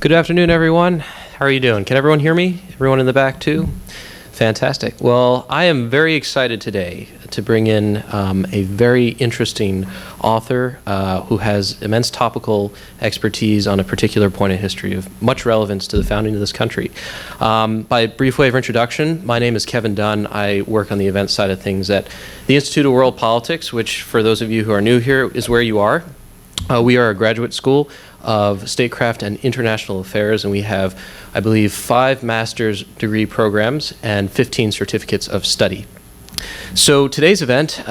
Good afternoon, everyone. How are you doing? Can everyone hear me? Everyone in the back, too? Fantastic. Well, I am very excited today to bring in a very interesting author who has immense topical expertise on a particular point in history of much relevance to the founding of this country. By brief way of introduction, my name is Kevin Dunn. I work on the event side of things at the Institute of World Politics, which, for those of you who are new here, is where you are. We are a graduate school of statecraft and international affairs, and we have, I believe, 5 master's degree programs and 15 certificates of study. So today's event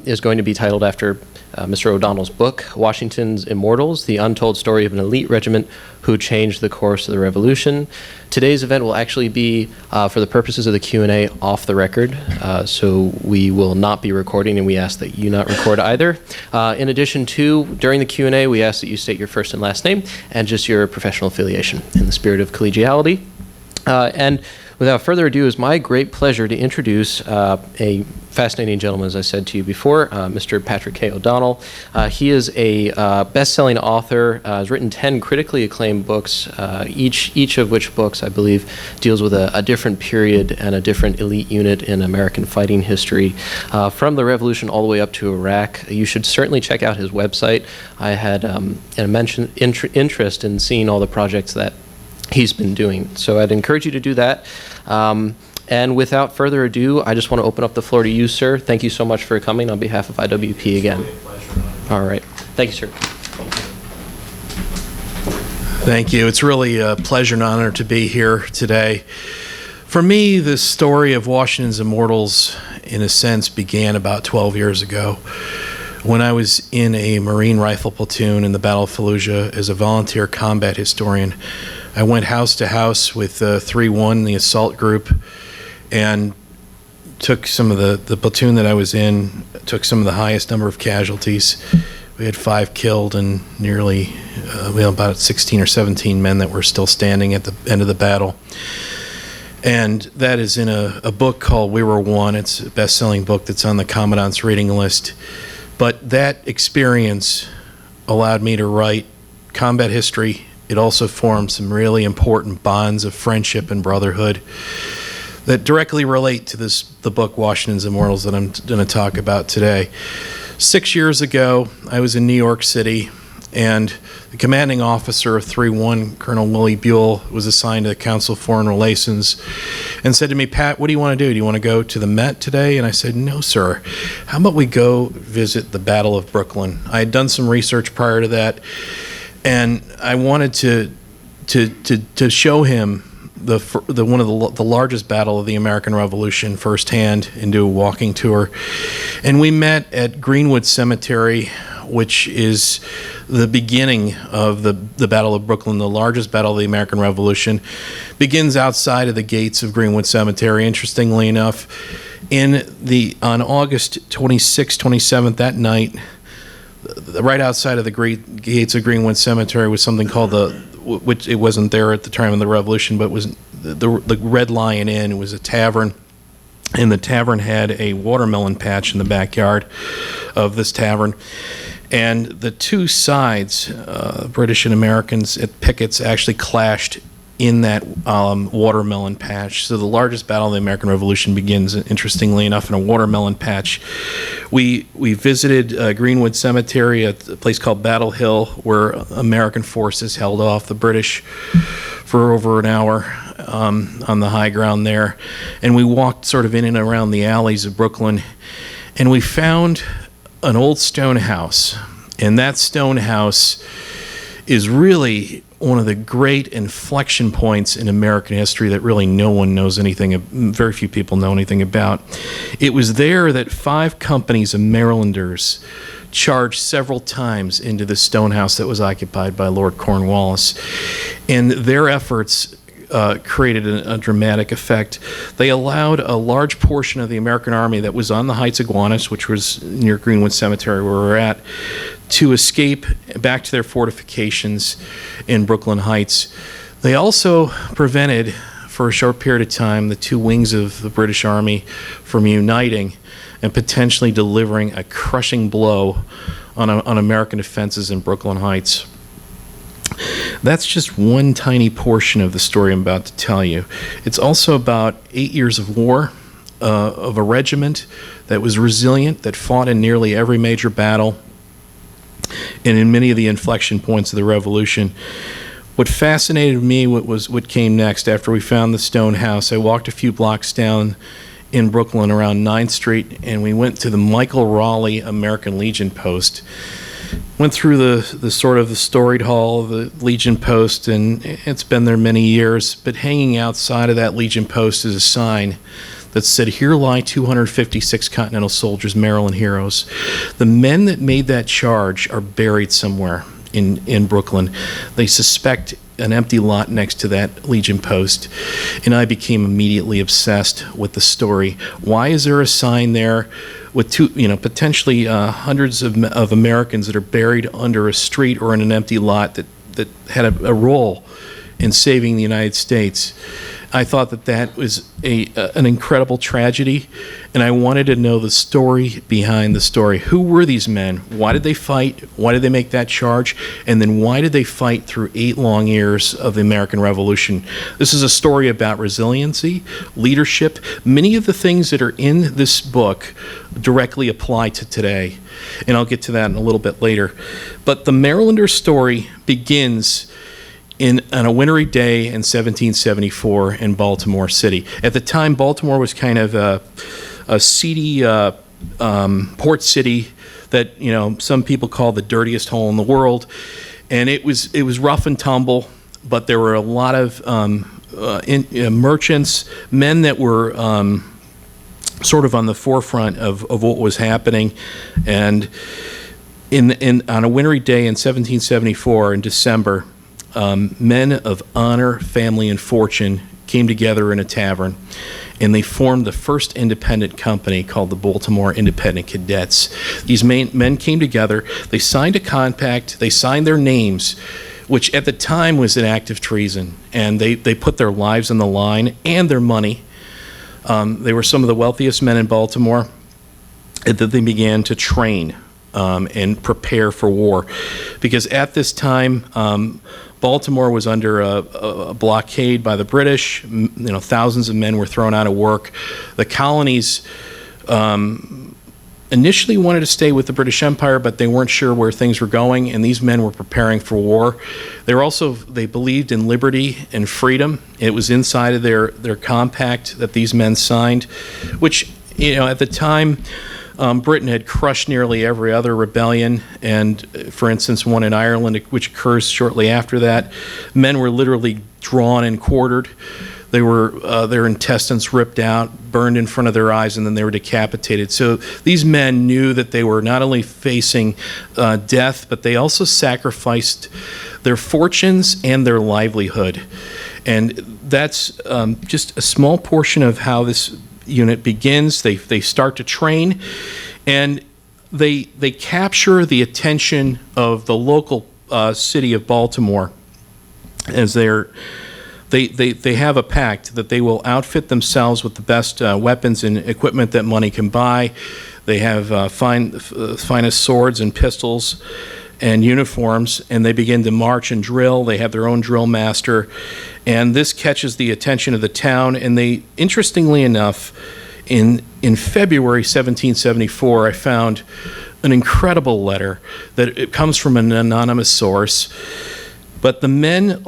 is going to be titled after Mr. O'Donnell's book, Washington's Immortals, The Untold Story of an Elite Regiment Who Changed the Course of the Revolution. Today's event will actually be, for the purposes of the Q&A, off the record, so we will not be recording, and we ask that you not record either. In addition to, during the Q&A, we ask that you state your first and last name and just your professional affiliation in the spirit of collegiality. And without further ado, it's my great pleasure to introduce a fascinating gentleman, as I said to you before, Mr. Patrick K. O'Donnell. He is a best-selling author, has written 10 critically acclaimed books, each of which books, I believe, deals with a different period and a different elite unit in American fighting history, from the Revolution all the way up to Iraq. You should certainly check out his website. I had an immense interest in seeing all the projects that he's been doing. So I'd encourage you to do that. And without further ado, I just want to open up the floor to you, sir. Thank you so much for coming on behalf of IWP again. All right. Thank you, sir. Thank you. It's really a pleasure and honor to be here today. For me, the story of Washington's Immortals, in a sense, began about 12 years ago when I was in a Marine rifle platoon in the Battle of Fallujah as a volunteer combat historian. I went house to house with 3-1, the assault group, and took some of the platoon that I was in, took some of the highest number of casualties. We had 5 killed and nearly about 16 or 17 men that were still standing at the end of the battle. And that is in a book called We Were One. It's a best-selling book that's on the Commandant's reading list. But that experience allowed me to write combat history. It also formed some really important bonds of friendship and brotherhood that directly relate to the book Washington's Immortals that I'm going to talk about today. 6 years ago, I was in New York City, and the commanding officer of 3-1, Colonel Willie Peale, was assigned to the Council of Foreign Relations and said to me, "Pat, what do you want to do? Do you want to go to the Met today?" And I said, "No, sir. How about we go visit the Battle of Brooklyn?" I had done some research prior to that, and I wanted to show him one of the largest battle of the American Revolution firsthand and do a walking tour. And we met at Greenwood Cemetery, which is the beginning of the Battle of Brooklyn, the largest battle of the American Revolution. Begins outside of the gates of Greenwood Cemetery. Interestingly enough, on August 26th, 27th, that night, right outside of the gates of Greenwood Cemetery was something called which it wasn't there at the time of the Revolution, but was the Red Lion Inn. It was a tavern, and the tavern had a watermelon patch in the backyard of this tavern. And the two sides, British and Americans at pickets, actually clashed in that watermelon patch. So the largest battle of the American Revolution begins, interestingly enough, in a watermelon patch. We visited Greenwood Cemetery at a place called Battle Hill, where American forces held off the British for over an hour on the high ground there. And we walked sort of in and around the alleys of Brooklyn, and we found an old stone house. And that stone house is really one of the great inflection points in American history that really no one knows anything, very few people know anything about. It was there that 5 companies of Marylanders charged several times into the stone house that was occupied by Lord Cornwallis. And their efforts created a dramatic effect. They allowed a large portion of the American army that was on the Heights Iguanas, which was near Greenwood Cemetery where we're at, to escape back to their fortifications in Brooklyn Heights. They also prevented, for a short period of time, the 2 wings of the British Army from uniting and potentially delivering a crushing blow on American defenses in Brooklyn Heights. That's just one tiny portion of the story I'm about to tell you. It's also about 8 years of war, of a regiment that was resilient, that fought in nearly every major battle, and in many of the inflection points of the Revolution. What fascinated me was what came next after we found the stone house. I walked a few blocks down in Brooklyn around 9th Street, and we went to the Michael Raleigh American Legion post. Went through the sort of the storied hall of the Legion post, and it's been there many years, but hanging outside of that Legion post is a sign that said, "Here lie 256 Continental soldiers, Maryland heroes." The men that made that charge are buried somewhere in Brooklyn. They suspect an empty lot next to that Legion post, and I became immediately obsessed with the story. Why is there a sign there with potentially hundreds of Americans that are buried under a street or in an empty lot that had a role in saving the United States? I thought that was an incredible tragedy, and I wanted to know the story behind the story. Who were these men? Why did they fight? Why did they make that charge? And then why did they fight through 8 long years of the American Revolution? This is a story about resiliency, leadership. Many of the things that are in this book directly apply to today, and I'll get to that in a little bit later. But the Marylander story begins on a wintry day in 1774 in Baltimore City. At the time, Baltimore was kind of a seedy port city that some people call the dirtiest hole in the world, and it was rough and tumble. But there were a lot of merchants, men that were sort of on the forefront of what was happening, and on a wintry day in 1774 in December. Men of honor, family, and fortune came together in a tavern, and they formed the first independent company called the Baltimore Independent Cadets. These men came together, they signed a compact, they signed their names, which at the time was an act of treason, and they put their lives on the line and their money. They were some of the wealthiest men in Baltimore, and that they began to train and prepare for war. Because at this time, Baltimore was under a blockade by the British. Thousands of men were thrown out of work. The colonies initially wanted to stay with the British Empire, but they weren't sure where things were going, and these men were preparing for war. They believed in liberty and freedom. It was inside of their compact that these men signed, which, at the time, Britain had crushed nearly every other rebellion, and for instance, one in Ireland, which occurs shortly after that. Men were literally drawn and quartered. They were their intestines ripped out, burned in front of their eyes, and then they were decapitated. So these men knew that they were not only facing death, but they also sacrificed their fortunes and their livelihood. And that's just a small portion of how this unit begins. They start to train, and they capture the attention of the local city of Baltimore, as they have a pact that they will outfit themselves with the best weapons and equipment that money can buy. They have finest swords and pistols and uniforms, and they begin to march and drill. They have their own drill master, and this catches the attention of the town. And they, interestingly enough, in February 1774, I found an incredible letter that it comes from an anonymous source. But the men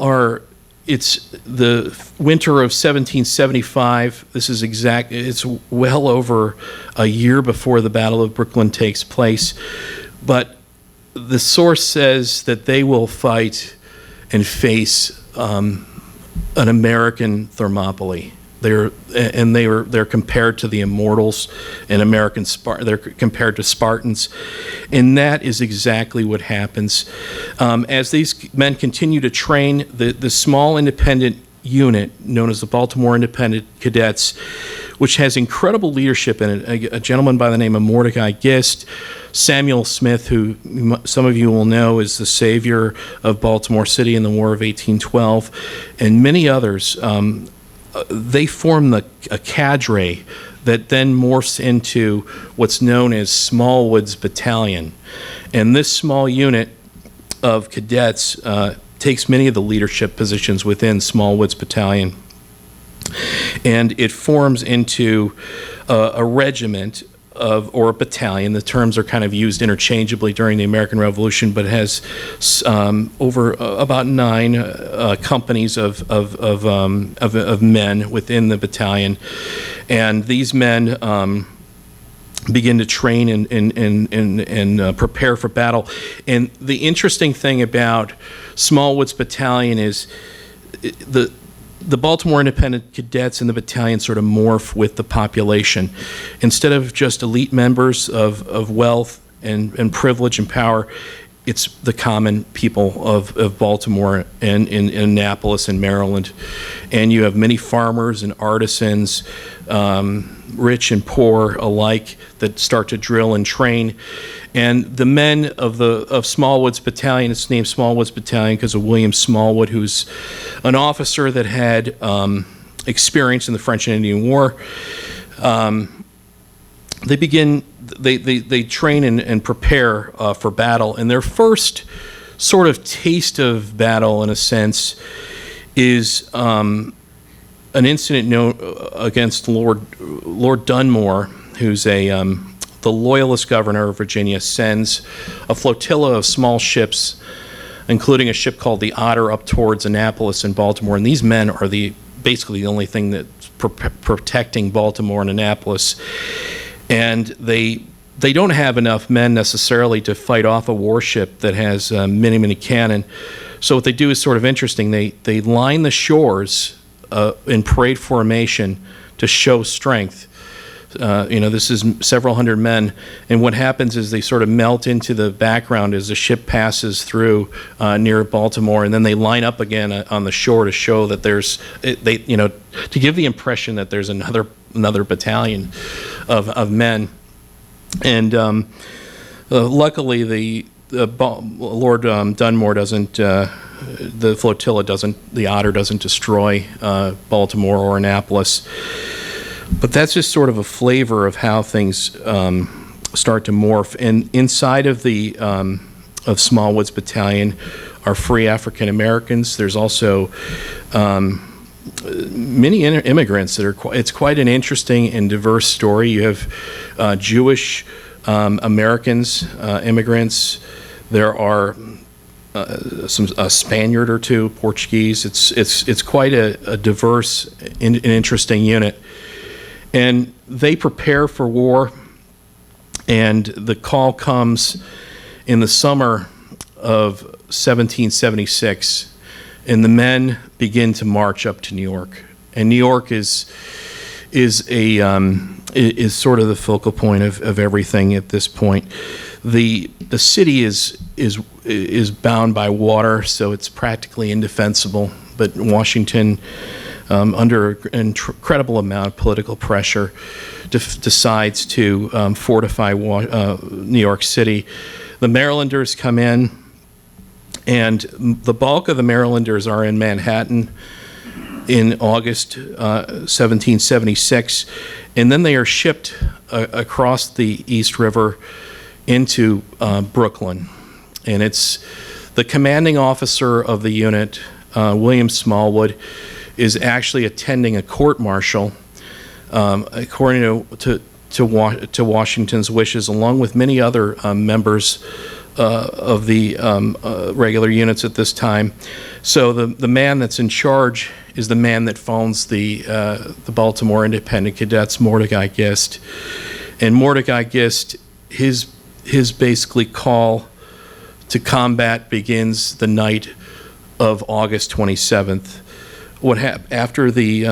it's the winter of 1775. It's well over a year before the Battle of Brooklyn takes place. But the source says that they will fight and face an American Thermopylae. They're compared to the Immortals and they're compared to Spartans, and that is exactly what happens. As these men continue to train, the small independent unit known as the Baltimore Independent Cadets, which has incredible leadership in it, a gentleman by the name of Mordecai Gist, Samuel Smith, who some of you will know is the savior of Baltimore City in the War of 1812, and many others. They form a cadre that then morphs into what's known as Smallwood's Battalion. And this small unit of cadets takes many of the leadership positions within Smallwood's battalion. And it forms into a regiment or a battalion. The terms are kind of used interchangeably during the American Revolution, but it has over about 9 companies of men within the battalion. And these men begin to train and prepare for battle. And the interesting thing about Smallwood's battalion is the Baltimore Independent Cadets and the battalion sort of morph with the population. Instead of just elite members of wealth and privilege and power, it's the common people of Baltimore and in Annapolis and Maryland. And you have many farmers and artisans, rich and poor alike, that start to drill and train. And the men of Smallwood's battalion, it's named Smallwood's Battalion because of William Smallwood, who's an officer that had experience in the French and Indian War. They train and prepare for battle, and their first sort of taste of battle, in a sense, is an incident known against Lord Dunmore, who's the loyalist governor of Virginia, sends a flotilla of small ships, including a ship called the Otter, up towards Annapolis and Baltimore. And these men are basically the only thing that's protecting Baltimore and Annapolis. And they don't have enough men necessarily to fight off a warship that has many cannon. So what they do is sort of interesting. They line the shores in parade formation to show strength. This is several hundred men, and what happens is they sort of melt into the background as the ship passes through near Baltimore, and then they line up again on the shore to show that to give the impression that there's another battalion of men. And luckily, Lord Dunmore doesn't. The flotilla doesn't. The Otter doesn't destroy Baltimore or Annapolis. But that's just sort of a flavor of how things start to morph. And inside of of Smallwood's battalion are free African Americans. There's also many immigrants that are. It's quite an interesting and diverse story. You have Jewish Americans, immigrants. There are a Spaniard or two, Portuguese. It's quite a diverse and interesting unit. And they prepare for war, and the call comes in the summer of 1776, and the men begin to march up to New York. And New York is sort of the focal point of everything at this point. The city is bound by water, so it's practically indefensible. But Washington, under an incredible amount of political pressure, decides to fortify New York City. The Marylanders come in, and the bulk of the Marylanders are in Manhattan in August 1776, and then they are shipped across the East River into Brooklyn. And it's the commanding officer of the unit, William Smallwood, is actually attending a court-martial, according to Washington's wishes, along with many other members of the regular units at this time. So the man that's in charge is the man that founds the Baltimore Independent Cadets, Mordecai Gist. And Mordecai Gist, his basically call to combat begins the night of August 27th. After the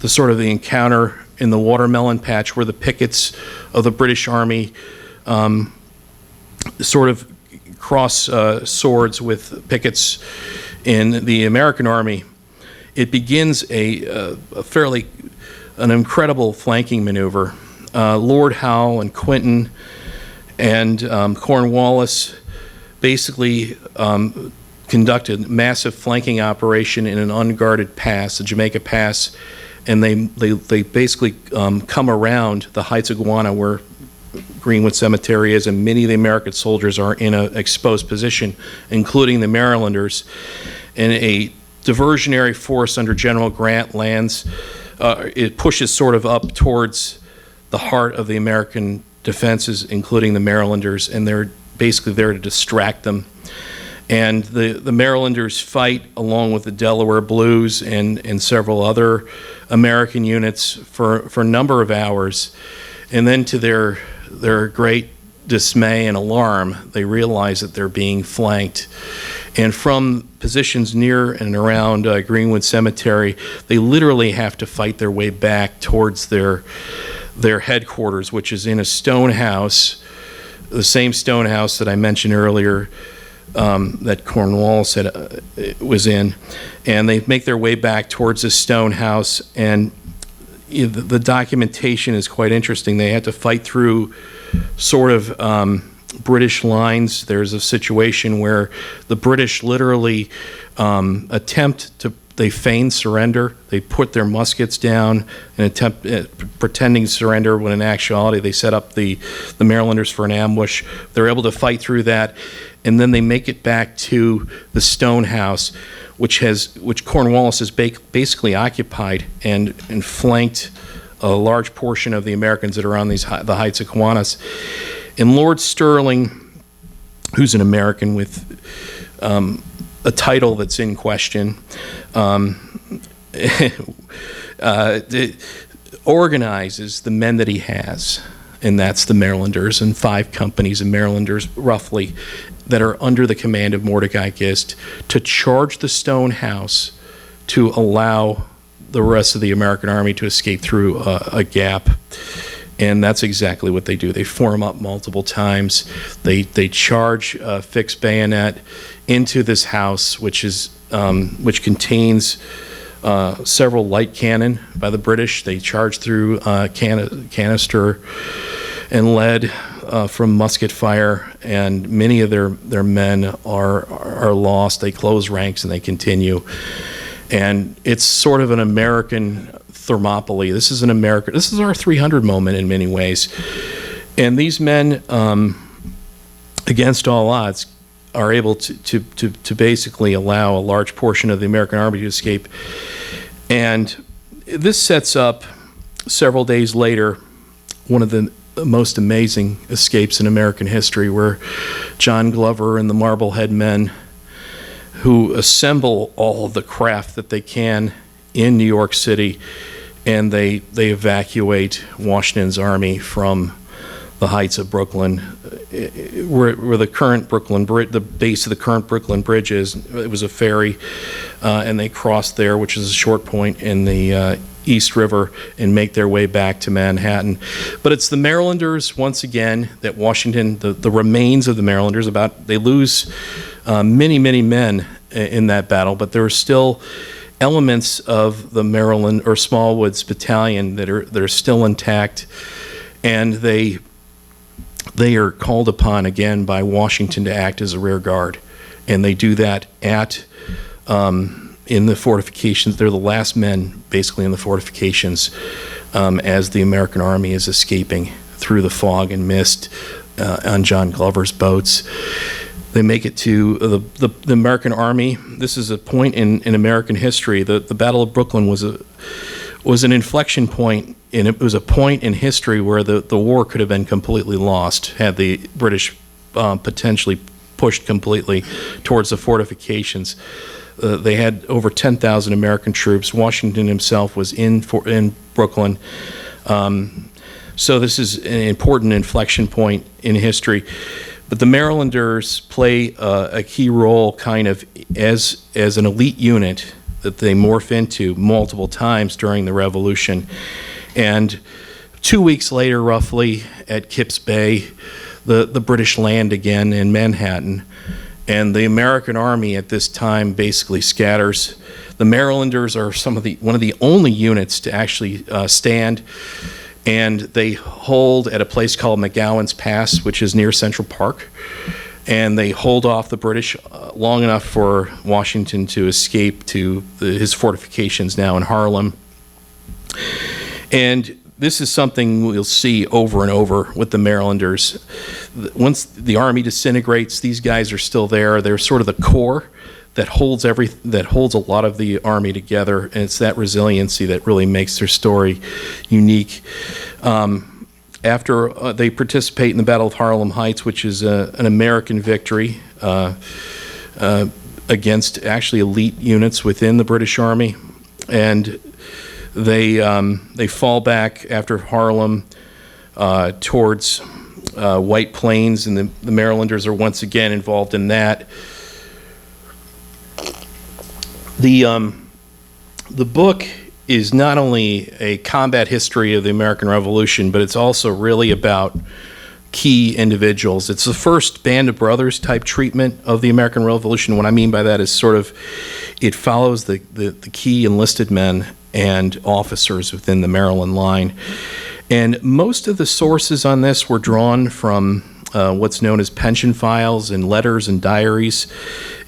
sort of the encounter in the watermelon patch, where the pickets of the British Army sort of cross swords with pickets in the American Army, it begins an incredible flanking maneuver. Lord Howe and Quinton and Cornwallis basically conducted massive flanking operation in an unguarded pass, the Jamaica Pass, and they basically come around the Heights of Guana, where Greenwood Cemetery is, and many of the American soldiers are in an exposed position, including the Marylanders. and a diversionary force under General Grant lands. It pushes sort of up towards the heart of the American defenses, including the Marylanders, and they're basically there to distract them. And the Marylanders fight along with the Delaware Blues and several other American units for a number of hours. And then to their great dismay and alarm, they realize that they're being flanked. And from positions near and around Greenwood Cemetery, they literally have to fight their way back towards their headquarters, which is in a stone house, the same stone house that I mentioned earlier, that Cornwallis was in. And they make their way back towards this stone house, and the documentation is quite interesting. They had to fight through sort of British lines. There's a situation where the British literally they feign surrender. They put their muskets down and attempt pretending surrender, when in actuality they set up the Marylanders for an ambush. They're able to fight through that, and then they make it back to the stone house, which Cornwallis has basically occupied and flanked a large portion of the Americans that are on the Heights of Kiwanis. And Lord Sterling, who's an American with a title that's in question, organizes the men that he has, and that's the Marylanders, and 5 companies of Marylanders, roughly, that are under the command of Mordecai Gist, to charge the stone house to allow the rest of the American army to escape through a gap. And that's exactly what they do. They form up multiple times. They charge a fixed bayonet into this house, which contains several light cannon by the British. They charge through canister and lead from musket fire, and many of their men are lost. They close ranks and they continue. And it's sort of an American Thermopylae. This is our 300 moment in many ways. And these men, against all odds, are able to basically allow a large portion of the American army to escape. And this sets up, several days later, one of the most amazing escapes in American history, where John Glover and the Marblehead men, who assemble all of the craft that they can in New York City, and they evacuate Washington's army from the heights of Brooklyn, where the current Brooklyn Bridge, the base of the current Brooklyn Bridge is. It was a ferry, and they crossed there, which is a short point in the East River, and make their way back to Manhattan. But it's the Marylanders, once again, that Washington, the remains of the Marylanders, they lose many men in that battle, but there are still elements of the Maryland or Smallwoods Battalion that are still intact, and they are called upon again by Washington to act as a rear guard, and they do that in the fortifications. They're the last men basically in the fortifications as the American army is escaping through the fog and mist on John Glover's boats. They make it to the American army. This is a point in American history. The Battle of Brooklyn was an inflection point, and it was a point in history where the war could have been completely lost had the British potentially pushed completely towards the fortifications. They had over 10,000 American troops. Washington himself was in Brooklyn. So this is an important inflection point in history. But the Marylanders play a key role kind of as an elite unit that they morph into multiple times during the Revolution. And 2 weeks later, roughly, at Kips Bay, the British land again in Manhattan. And the American army at this time basically scatters. The Marylanders are one of the only units to actually stand, and they hold at a place called McGowan's Pass, which is near Central Park, and they hold off the British long enough for Washington to escape to his fortifications now in Harlem. And this is something we'll see over and over with the Marylanders. Once the army disintegrates, these guys are still there. They're sort of the core. that holds a lot of the Army together, and it's that resiliency that really makes their story unique. After they participate in the Battle of Harlem Heights, which is an American victory against actually elite units within the British Army, and they fall back after Harlem towards White Plains, and the Marylanders are once again involved in that. The book is not only a combat history of the American Revolution, but it's also really about key individuals. It's the first Band of Brothers type treatment of the American Revolution. What I mean by that is sort of it follows the key enlisted men and officers within the Maryland line. And most of the sources on this were drawn from what's known as pension files and letters and diaries.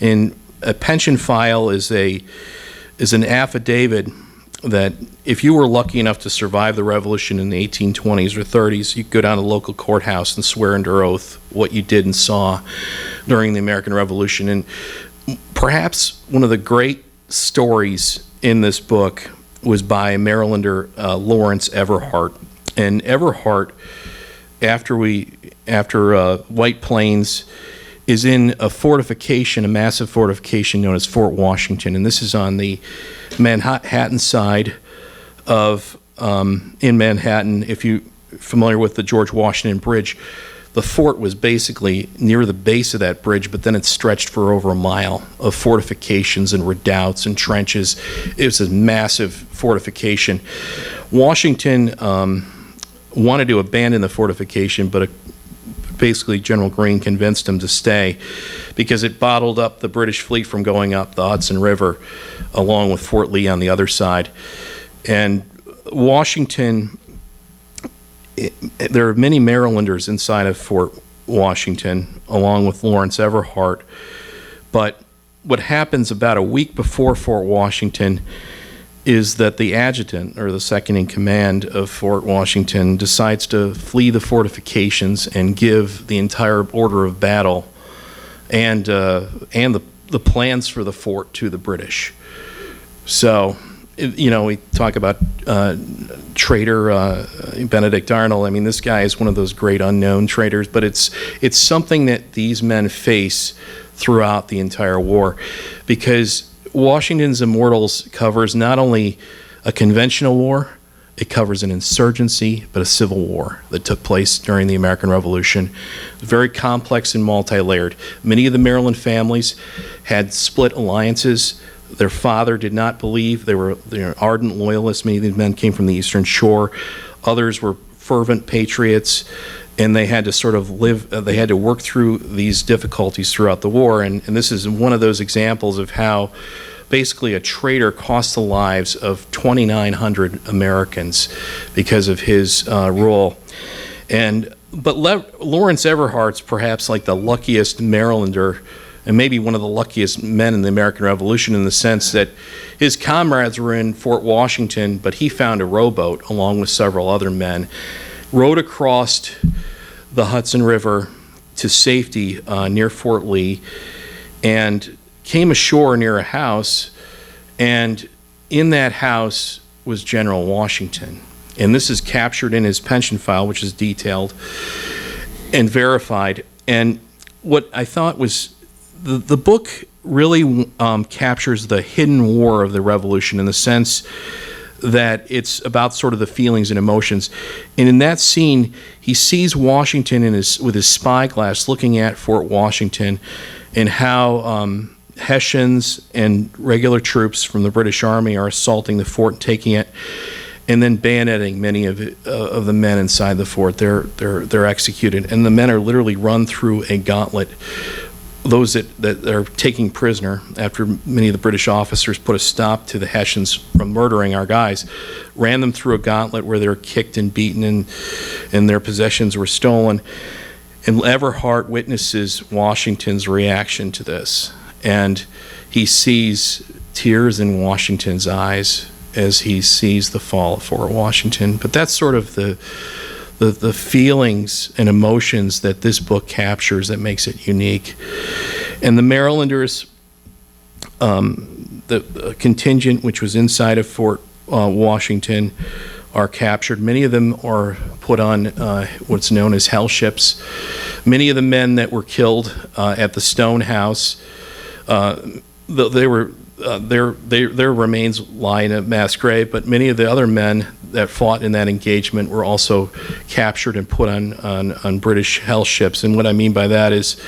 And a pension file is an affidavit that if you were lucky enough to survive the revolution in the 1820s or 30s, you could go down to the local courthouse and swear under oath what you did and saw during the American Revolution. And perhaps one of the great stories in this book was by Marylander Lawrence Everheart. And Everheart, after White Plains, is in a fortification, a massive fortification known as Fort Washington, and this is on the Manhattan side of in Manhattan. If you're familiar with the George Washington Bridge, the fort was basically near the base of that bridge, but then it stretched for over a mile of fortifications and redoubts and trenches. It was a massive fortification. Washington wanted to abandon the fortification, but basically General Greene convinced him to stay because it bottled up the British fleet from going up the Hudson River along with Fort Lee on the other side. And Washington, there are many Marylanders inside of Fort Washington along with Lawrence Everheart, but what happens about a week before Fort Washington is that the adjutant, or the second in command of Fort Washington, decides to flee the fortifications and give the entire order of battle and the plans for the fort to the British. So, we talk about traitor Benedict Arnold. I mean, this guy is one of those great unknown traitors, but it's something that these men face throughout the entire war, because Washington's Immortals covers not only a conventional war, it covers an insurgency, but a civil war that took place during the American Revolution. Very complex and multi-layered. Many of the Maryland families had split alliances. Their father did not believe. They were ardent loyalists. Many of these men came from the Eastern Shore. Others were fervent patriots, and they had to sort of they had to work through these difficulties throughout the war. And this is one of those examples of how basically a traitor cost the lives of 2,900 Americans because of his role. But Lawrence Everhart's perhaps like the luckiest Marylander, and maybe one of the luckiest men in the American Revolution, in the sense that his comrades were in Fort Washington, but he found a rowboat along with several other men, rowed across the Hudson River to safety near Fort Lee, and came ashore near a house, and in that house was General Washington. And this is captured in his pension file, which is detailed and verified. And what I thought was the book really captures the hidden war of the Revolution, in the sense that it's about sort of the feelings and emotions. And in that scene, he sees Washington with his spyglass looking at Fort Washington, and how Hessians and regular troops from the British Army are assaulting the fort and taking it, and then bayoneting many of the men inside the fort. They're executed, and the men are literally run through a gauntlet. Those that are taking prisoner, after many of the British officers put a stop to the Hessians from murdering our guys, ran them through a gauntlet where they were kicked and beaten, and their possessions were stolen. And Everheart witnesses Washington's reaction to this, and he sees tears in Washington's eyes as he sees the fall of Fort Washington. But that's sort of the feelings and emotions that this book captures that makes it unique. And the Marylanders The contingent, which was inside of Fort Washington, are captured. Many of them are put on what's known as hell ships. Many of the men that were killed at the Stone House, their remains lie in a mass grave, but many of the other men that fought in that engagement were also captured and put on British hell ships. And what I mean by that is,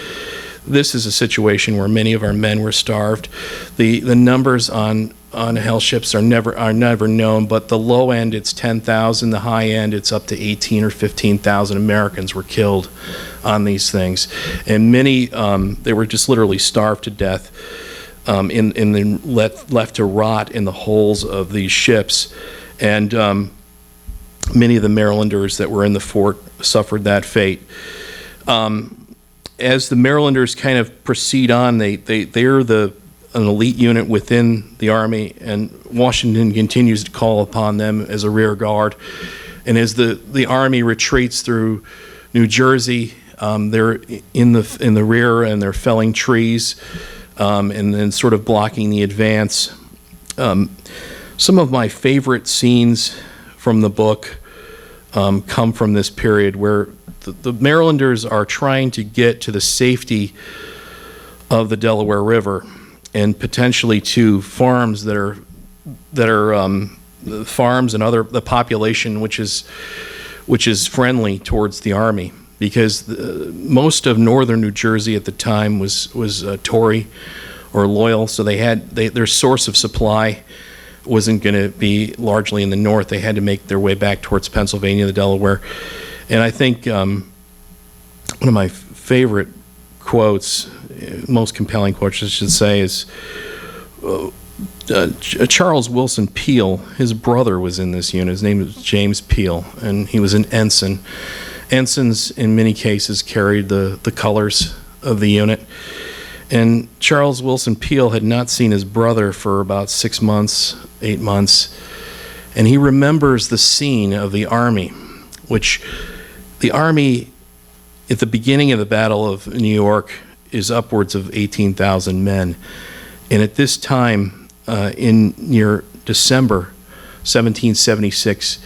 this is a situation where many of our men were starved. The numbers on hell ships are never known, but the low end it's 10,000, the high end it's up to 18 or 15,000 Americans were killed on these things, and many they were just literally starved to death, and then left to rot in the holes of these ships, and many of the Marylanders that were in the fort suffered that fate. As the Marylanders kind of proceed on, they're an elite unit within the Army, and Washington continues to call upon them as a rear guard. And as the Army retreats through New Jersey, they're in the rear, and they're felling trees, and then sort of blocking the advance. Some of my favorite scenes from the book come from this period, where the Marylanders are trying to get to the safety of the Delaware River, and potentially to farms that are farms and the population which is friendly towards the Army, because most of northern New Jersey at the time was Tory or loyal, so their source of supply wasn't going to be largely in the north. They had to make their way back towards Pennsylvania, the Delaware. And I think one of my favorite quotes, most compelling quotes I should say, is Charles Wilson Peale. His brother was in this unit. His name was James Peale, and he was an ensign. Ensigns, in many cases, carried the colors of the unit. And Charles Wilson Peale had not seen his brother for about 6 months, 8 months, and he remembers the scene of the Army, which the Army, at the beginning of the Battle of New York, is upwards of 18,000 men. And at this time, in near December 1776,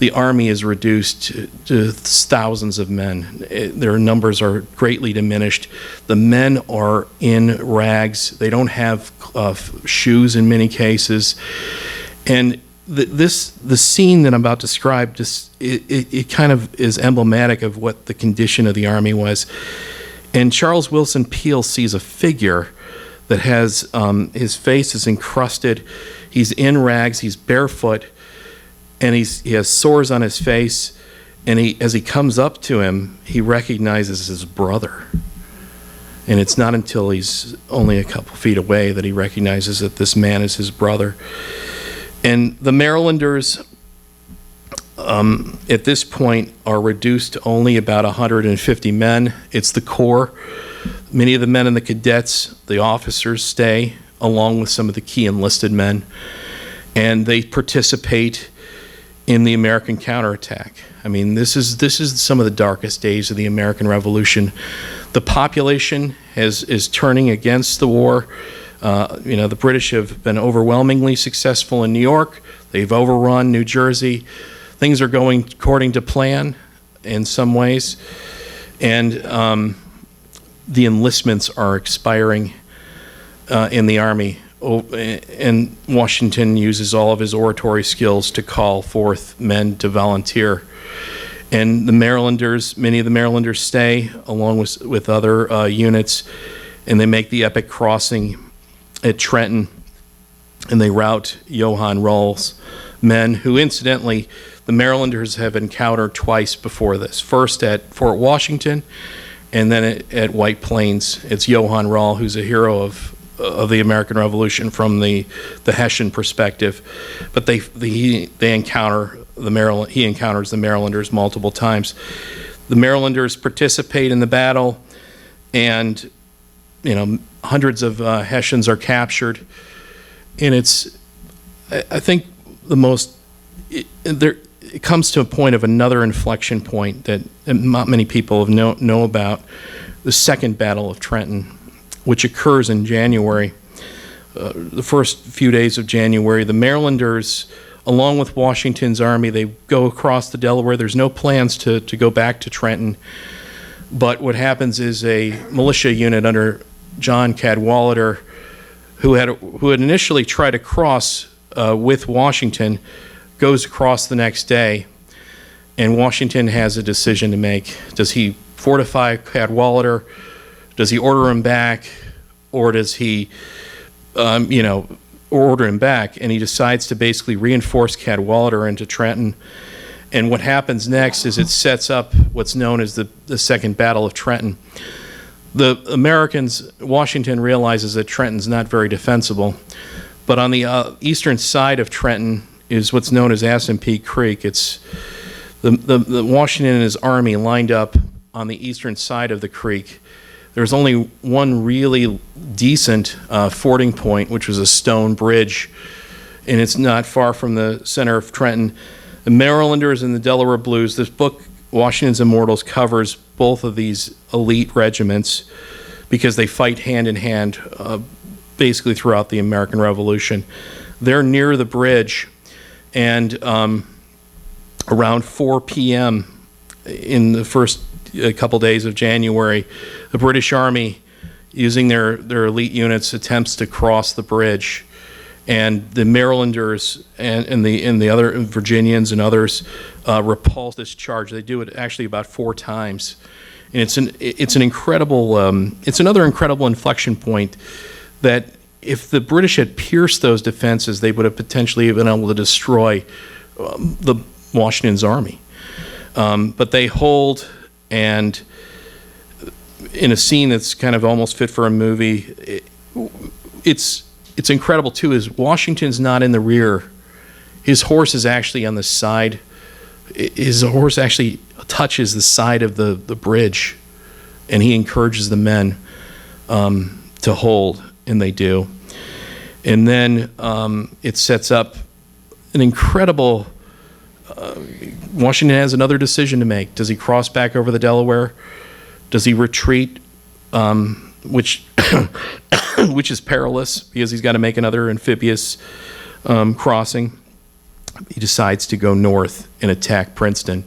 the Army is reduced to thousands of men. Their numbers are greatly diminished. The men are in rags. They don't have shoes in many cases. And the scene that I'm about to describe, it kind of is emblematic of what the condition of the Army was. And Charles Wilson Peale sees a figure that has his face is encrusted. He's in rags. He's barefoot, and he has sores on his face. And as he comes up to him, he recognizes his brother. And it's not until he's only a couple feet away that he recognizes that this man is his brother. And the Marylanders, at this point, are reduced to only about 150 men. It's the Corps. Many of the men in the Cadets, the officers, stay, along with some of the key enlisted men, and they participate in the American counterattack. I mean, this is some of the darkest days of the American Revolution. The population is turning against the war. The British have been overwhelmingly successful in New York. They've overrun New Jersey. Things are going according to plan in some ways. And the enlistments are expiring in the Army. And Washington uses all of his oratory skills to call forth men to volunteer. And the Marylanders, many of the Marylanders stay along with other units, and they make the epic crossing at Trenton, and they rout Johann Rahl's men, who incidentally the Marylanders have encountered twice before this. First at Fort Washington, and then at White Plains. It's Johann Rahl, who's a hero of the American Revolution from the Hessian perspective, but he encounters the Marylanders multiple times. The Marylanders participate in the battle, and hundreds of Hessians are captured, and I think it comes to a point of another inflection point that not many people know about, the Second Battle of Trenton, which occurs in January the first few days of January, the Marylanders, along with Washington's army, they go across the Delaware. There's no plans to go back to Trenton. But what happens is a militia unit under John Cadwalader, who had initially tried to cross with Washington, goes across the next day, and Washington has a decision to make. Does he fortify Cadwalader? Does he order him back, or does he, order him back? And he decides to basically reinforce Cadwalader into Trenton. And what happens next is it sets up what's known as the Second Battle of Trenton. The Americans, Washington realizes that Trenton's not very defensible, but on the eastern side of Trenton is what's known as Assunpink Creek. It's the Washington and his army lined up on the eastern side of the creek. There's only one really decent fording point, which was a stone bridge, and it's not far from the center of Trenton. The Marylanders and the Delaware Blues, this book, Washington's Immortals, covers both of these elite regiments because they fight hand in hand basically throughout the American Revolution. They're near the bridge, and around 4 p.m. in the first couple days of January, the British Army, using their elite units, attempts to cross the bridge. And the Marylanders and the other Virginians and others repulse this charge. They do it actually about 4 times, and it's an incredible it's another incredible inflection point that if the British had pierced those defenses, they would have potentially been able to destroy the Washington's army. But they hold, and in a scene that's kind of almost fit for a movie, it's incredible too, is Washington's not in the rear. His horse is actually on the side. His horse actually touches the side of the bridge, and he encourages the men to hold, and they do. And then it sets up an incredible, Washington has another decision to make. Does he cross back over the Delaware? Does he retreat, which is perilous because he's got to make another amphibious crossing? He decides to go north and attack Princeton.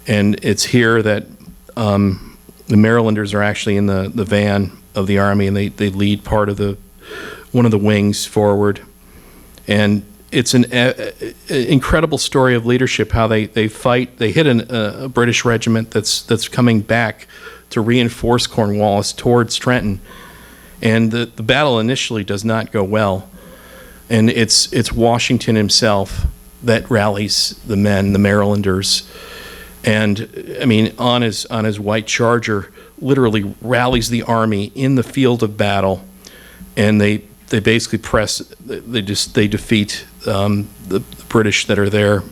And it's here that the Marylanders are actually in the van of the army, and they lead part of one of the wings forward. And it's an incredible story of leadership, how they fight. They hit a British regiment that's coming back to reinforce Cornwallis towards Trenton. And the battle initially does not go well. And it's Washington himself that rallies the men, the Marylanders. And I mean, on his white charger, literally rallies the army in the field of battle. And they basically they defeat the British that are there.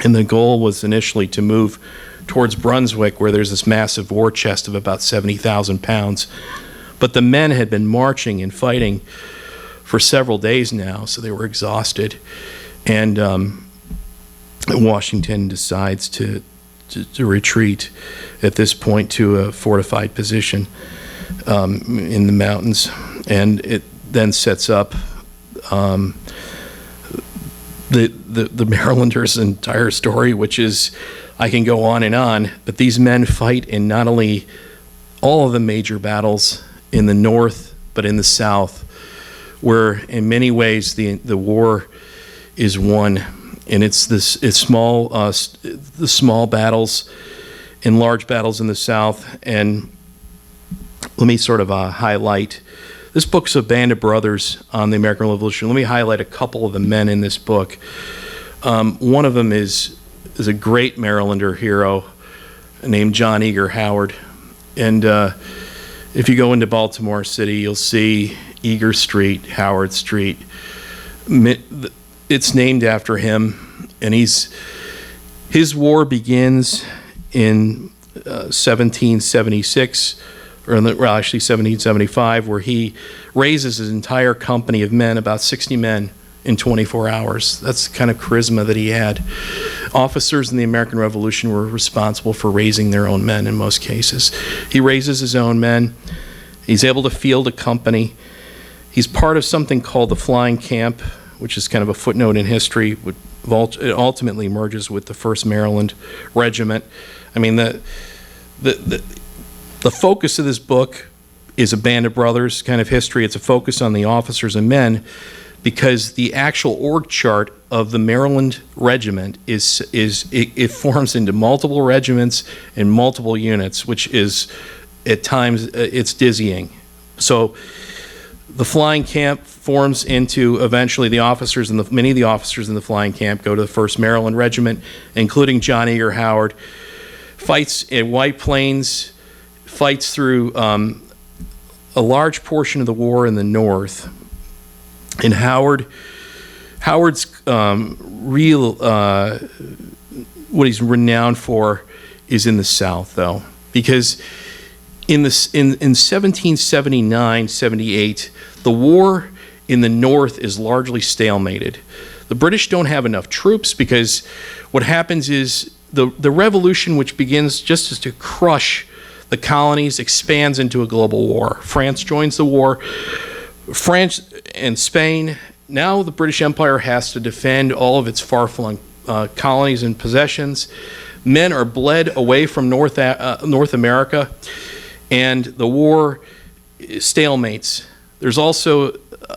And the goal was initially to move towards Brunswick, where there's this massive war chest of about 70,000 pounds. But the men had been marching and fighting for several days now, so they were exhausted. And Washington decides to retreat at this point to a fortified position in the mountains. And it then sets up the Marylanders' entire story, which is, I can go on, but these men fight in not only all of the major battles in the North, but in the South, where in many ways the war is won. And it's the small battles and large battles in the South. And let me sort of highlight. This book's a band of brothers on the American Revolution. Let me highlight a couple of the men in this book. One of them is a great Marylander hero named John Eager Howard. And if you go into Baltimore City, you'll see Eager Street, Howard Street. It's named after him, and his war begins in 1776, actually 1775, where he raises his entire company of men, about 60 men, in 24 hours. That's the kind of charisma that he had. Officers in the American Revolution were responsible for raising their own men in most cases. He raises his own men. He's able to field a company, He's part of something called the Flying Camp, which is kind of a footnote in history. It ultimately merges with the 1st Maryland Regiment. I mean, the focus of this book is a Band of Brothers kind of history. It's a focus on the officers and men, because the actual org chart of the Maryland Regiment it forms into multiple regiments and multiple units, which is at times it's dizzying. So the Flying Camp forms into, eventually the officers and many of the officers in the Flying Camp go to the 1st Maryland Regiment, including John Eager Howard. Fights in White Plains, fights through a large portion of the war in the North. And Howard's real, what he's renowned for is in the South, though, because in 1779-78, the war in the North is largely stalemated. The British don't have enough troops, because what happens is the revolution, which begins just as to crush the colonies, expands into a global war. France joins the war. France and Spain, now the British Empire has to defend all of its far-flung colonies and possessions. Men are bled away from North America, and the war stalemates. There's also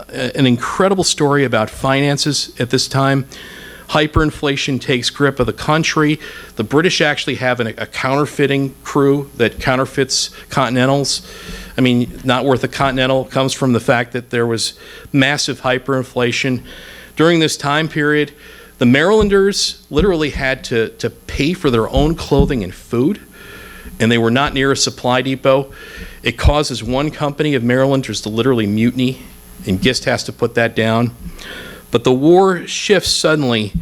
an incredible story about finances at this time. Hyperinflation takes grip of the country. The British actually have a counterfeiting crew that counterfeits Continentals. I mean, not worth a Continental comes from the fact that there was massive hyperinflation. During this time period, the Marylanders literally had to pay for their own clothing and food, and they were not near a supply depot. It causes one company of Marylanders to literally mutiny, and Gist has to put that down. But the war shifts suddenly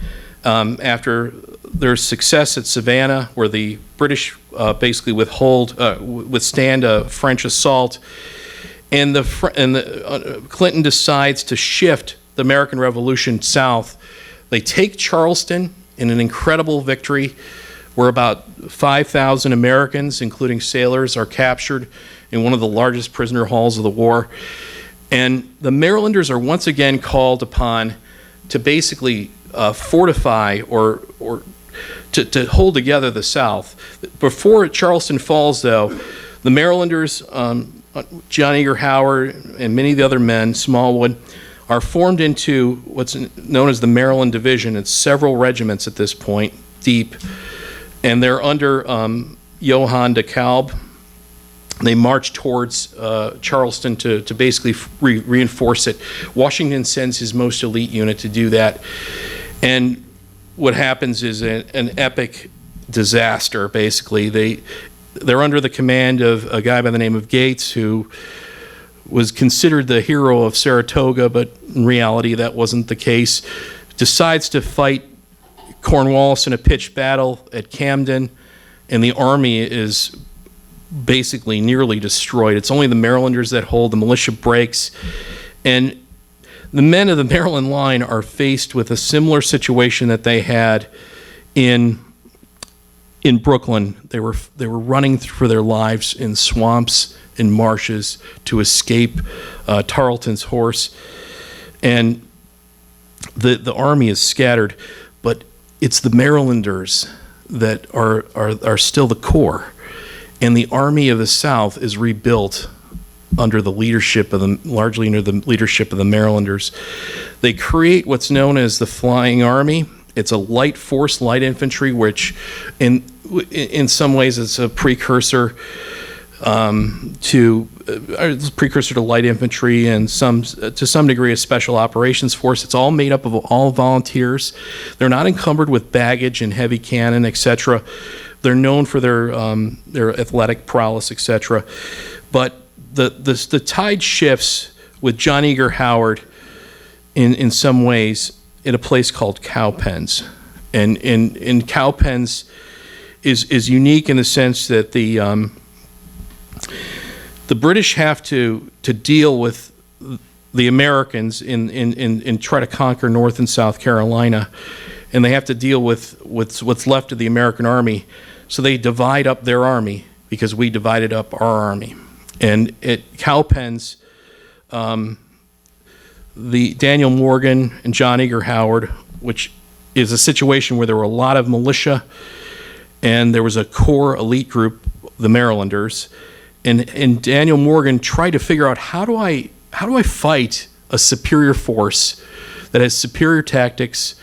after there's success at Savannah, where the British basically withstand a French assault, and Clinton decides to shift the American Revolution south. They take Charleston in an incredible victory, where about 5,000 Americans, including sailors, are captured in one of the largest prisoner halls of the war. And the Marylanders are once again called upon to basically fortify or to hold together the South. Before Charleston falls, though, the Marylanders, John Eager Howard and many of the other men, Smallwood, are formed into what's known as the Maryland Division. It's several regiments at this point, deep, and they're under Johann Rahl. They march towards Charleston to basically reinforce it. Washington sends his most elite unit to do that. And what happens is an epic disaster, basically. They're under the command of a guy by the name of Gates, who was considered the hero of Saratoga, but in reality that wasn't the case. Decides to fight Cornwallis in a pitched battle at Camden, and the army is basically nearly destroyed. It's only the Marylanders that hold. The militia breaks, and the men of the Maryland line are faced with a similar situation that they had in Brooklyn. They were running for their lives in swamps and marshes to escape Tarleton's horse, and the army is scattered, but it's the Marylanders that are still the core. And the Army of the South is rebuilt under the leadership of largely under the leadership of the Marylanders. They create what's known as the Flying Army. It's a light force, light infantry, which in some ways it's a precursor to light infantry, and to some degree a special operations force. It's all made up of all volunteers. They're not encumbered with baggage and heavy cannon, etc. They're known for their athletic prowess, etc. But the tide shifts with John Eager Howard in some ways in a place called Cowpens, and Cowpens is unique in the sense that the British have to deal with the Americans and try to conquer North and South Carolina, and they have to deal with what's left of the American army. So they divide up their army because we divided up our army. And at Cowpens, the Daniel Morgan and John Eager Howard, which is a situation where there were a lot of militia, and there was a core elite group, the Marylanders, and Daniel Morgan tried to figure out how do I fight a superior force that has superior tactics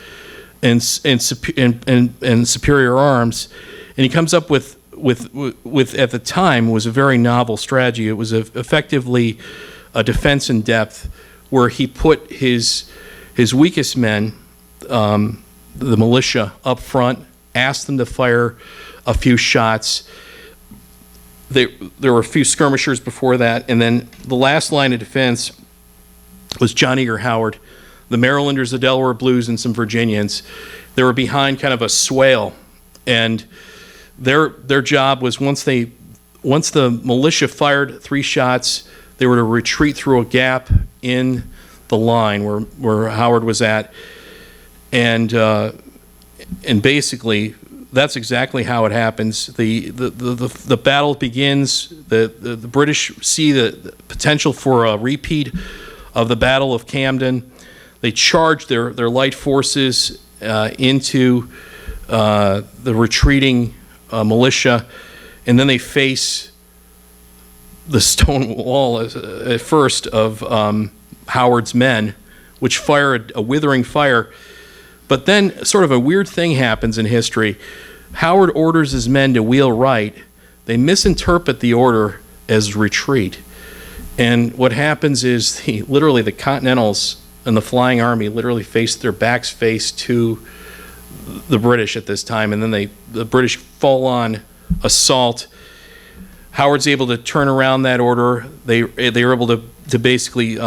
and superior arms, and he comes up with at the time was a very novel strategy. It was effectively a defense in depth, where he put his weakest men, the militia, up front, asked them to fire a few shots. There were a few skirmishers before that, and then the last line of defense was John Eager Howard, the Marylanders, the Delaware Blues, and some Virginians. They were behind kind of a swale, and their job was once the militia fired 3 shots, they were to retreat through a gap in the line where Howard was at, and basically that's exactly how it happens. The battle begins. The British see the potential for a repeat of the Battle of Camden. They charge their light forces into the retreating militia, and then they face the stone wall at first of Howard's men, which fire a withering fire. But then sort of a weird thing happens in history. Howard orders his men to wheel right. They misinterpret the order as retreat. And what happens is literally the Continentals and the Flying Army literally their backs face to the British at this time, and then the British fall on assault. Howard's able to turn around that order. They were able to basically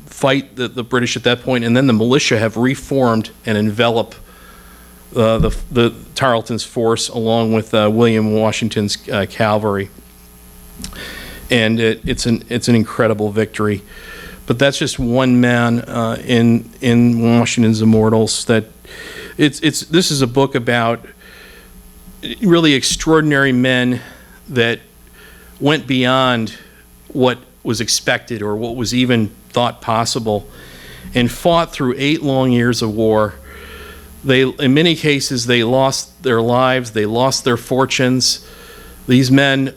fight the British at that point, and then the militia have reformed and envelop the Tarleton's force along with William Washington's cavalry, and it's an incredible victory. But that's just one man in Washington's Immortals. This is a book about really extraordinary men that went beyond what was expected or what was even thought possible, and fought through 8 long years of war. In many cases, they lost their lives, they lost their fortunes. These men,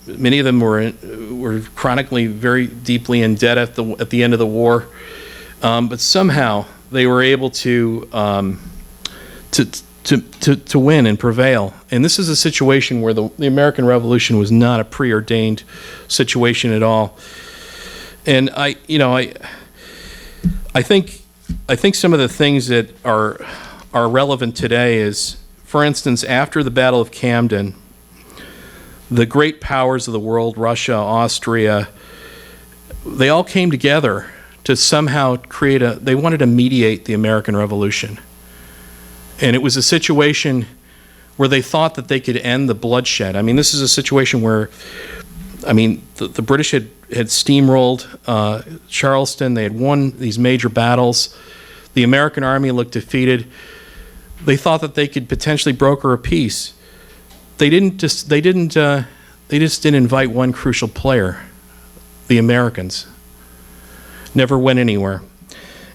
many of them were chronically very deeply in debt at the end of the war, but somehow they were able to win and prevail. And this is a situation where the American Revolution was not a preordained situation at all. And I think some of the things that are relevant today is, for instance, after the Battle of Camden, the great powers of the world, Russia, Austria, they all came together to somehow they wanted to mediate the American Revolution. And it was a situation where they thought that they could end the bloodshed. I mean, this is a situation where, the British had steamrolled Charleston. They had won these major battles. The American army looked defeated. They thought that they could potentially broker a peace. They just didn't invite one crucial player, the Americans. Never went anywhere.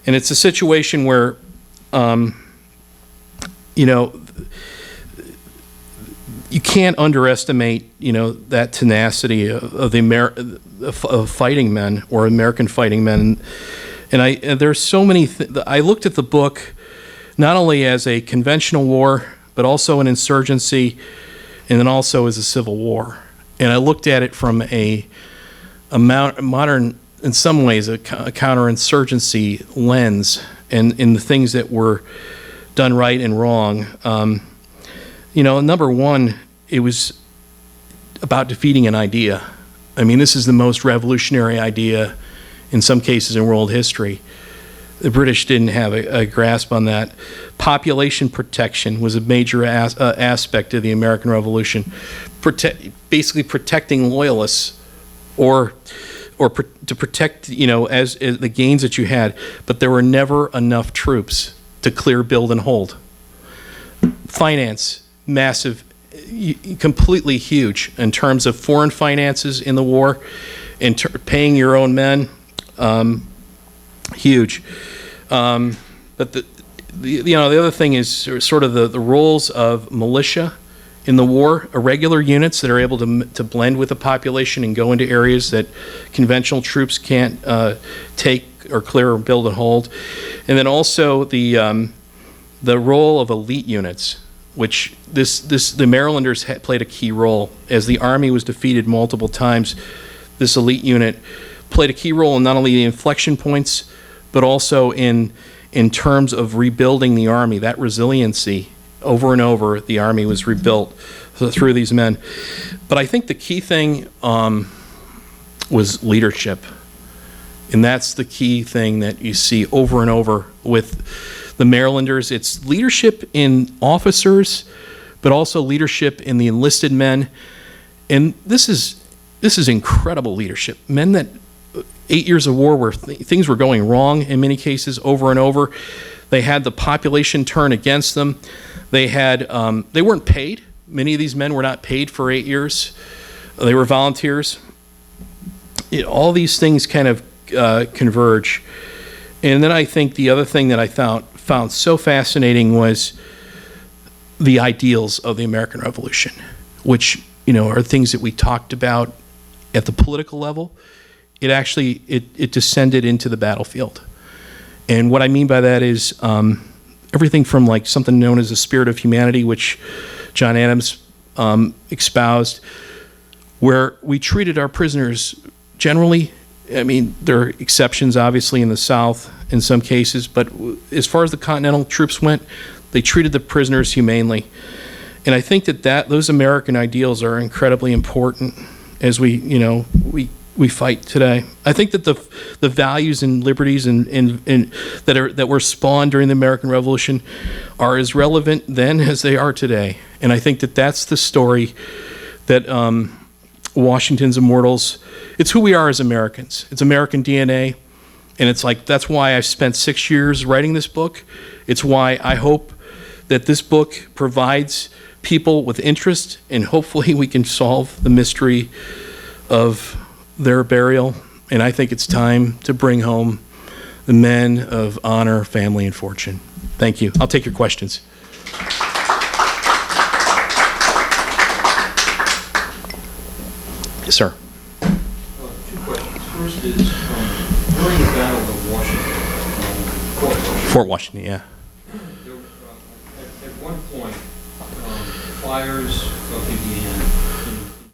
And it's a situation where, you can't underestimate, that tenacity of fighting men or American fighting men. And there's so many. I looked at the book not only as a conventional war, but also an insurgency, and then also as a civil war. And I looked at it from a modern, in some ways, a counterinsurgency lens, and in the things that were done right and wrong. Number one, it was about defeating an idea. I mean, this is the most revolutionary idea in some cases in world history. The British didn't have a grasp on that. Population protection was a major aspect of the American Revolution. Basically protecting loyalists or to protect, as the gains that you had. But there were never enough troops to clear, build, and hold. Finance, massive, completely huge in terms of foreign finances in the war, and paying your own men. huge. But the other thing is sort of the roles of militia in the war, irregular units that are able to blend with the population and go into areas that conventional troops can't take or clear or build and hold. And then also the role of elite units, which the Marylanders played a key role. As the Army was defeated multiple times, this elite unit played a key role in not only the inflection points, but also in terms of rebuilding the Army. That resiliency, over and over, the Army was rebuilt through these men. But I think the key thing was leadership. And that's the key thing that you see over and over with the Marylanders. It's leadership in officers, but also leadership in the enlisted men. And this is incredible leadership. Men that 8 years of war where things were going wrong in many cases over and over. They had the population turn against them. They weren't paid. Many of these men were not paid for 8 years. They were volunteers. All these things kind of converge. And then I think the other thing that I found so fascinating was the ideals of the American Revolution, which are things that we talked about at the political level. It actually it descended into the battlefield. And what I mean by that is everything from like something known as the spirit of humanity, which John Adams espoused, where we treated our prisoners generally. I mean, there are exceptions, obviously, in the South in some cases, but as far as the Continental troops went, they treated the prisoners humanely. And I think that those American ideals are incredibly important as we fight today. I think that the values and liberties and that were spawned during the American Revolution are as relevant then as they are today. And I think that that's the story that Washington's Immortals, it's who we are as Americans. It's American DNA. And it's like, that's why I've spent 6 years writing this book. It's why I hope that this book provides people with interest, and hopefully we can solve the mystery of their burial. And I think it's time to bring home the men of honor, family, and fortune. Thank you. I'll take your questions. Yes, sir. Two questions. First is, during the Battle of Washington, Fort Washington, yeah. At one point, fires began